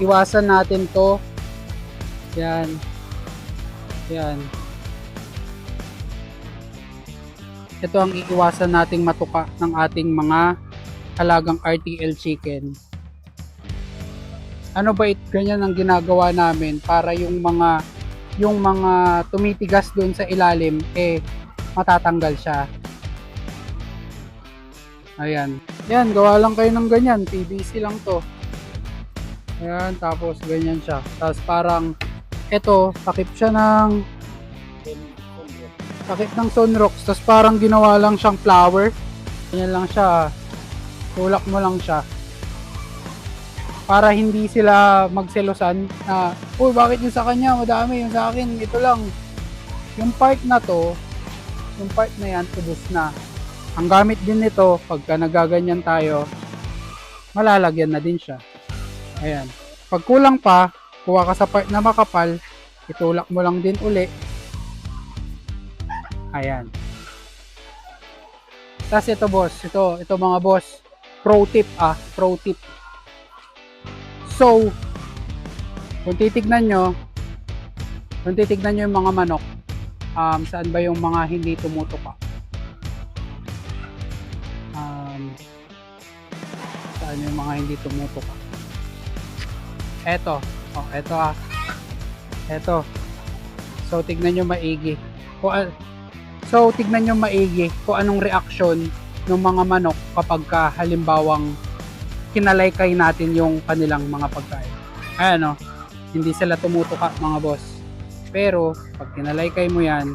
iwasan natin to. Yan. Yan. Ito ang iiwasan nating matuka ng ating mga halagang RTL chicken. Ano ba ganyan ang ginagawa namin para yung mga tumitigas doon sa ilalim matatanggal siya. Ayan. Yan, gawa lang kayo ng ganyan. PVC lang to. Ayan, tapos ganyan siya. Tapos parang ito, takip ng sunrocks. Tapos parang ginawa lang siyang flower. Ganyan lang siya. Tulak mo lang siya. Para hindi sila magselosan na, uy, bakit yung sa kanya madami, yung sa akin ito lang. Yung part na to, yung part na yan, tubos na. Ang gamit din nito, pagka nagaganyan tayo, malalagyan na din siya. Ayan. Pag kulang pa, kuha ka sa part na makapal, itulak mo lang din uli. Ayan. Tapos ito boss, ito mga boss, pro tip. So, kung titignan nyo yung mga manok, saan ba yung mga hindi tumutuka? Saan yung mga hindi tumutuka? Eto. Eto. So, tignan nyo maigi. Tignan nyo maigi kung anong reaksyon ng mga manok kapag halimbawang kinalaykay natin yung kanilang mga pagkain. Ayan o, hindi sila tumutuka mga boss. Pero, pag kinalaykay mo yan,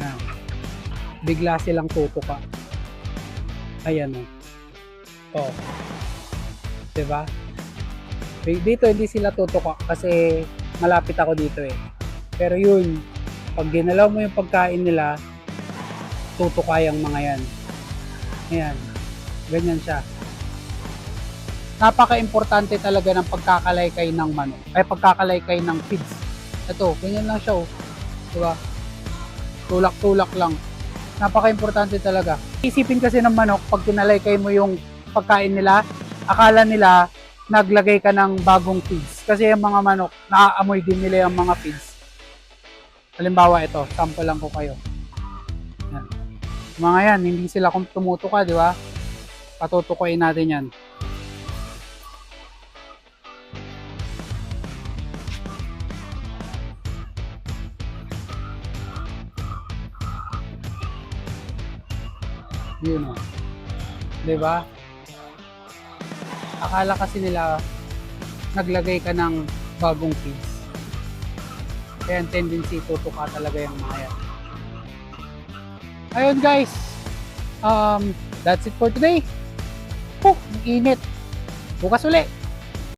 ayan, bigla silang tutuka. Ayan o. O. Diba? Dito hindi sila tutuka kasi malapit ako dito eh. Pero yun, pag ginalaw mo yung pagkain nila, tutuka yung mga yan. Ayan. Ganyan siya. Napaka-importante talaga ng pagkakalaykay ng manok. Pagkakalaykay ng feeds. Ito, ganyan lang siya oh. Diba? Tulak-tulak lang. Napaka-importante talaga. Isipin kasi ng manok, pag kinalaykay mo yung pagkain nila, akala nila naglagay ka ng bagong feeds. Kasi yung mga manok, naaamoy din nila yung mga feeds. Halimbawa ito, sample lang ko kayo. Yan. Mga yan, hindi sila tumutuka, di ba? Patutukuin natin yan. Yun o. Di ba? Akala kasi nila naglagay ka ng bagong feeds. Kaya ang tendency tutuka talaga yung mga yan. Ayun guys, that's it for today. Ang init. Bukas uli.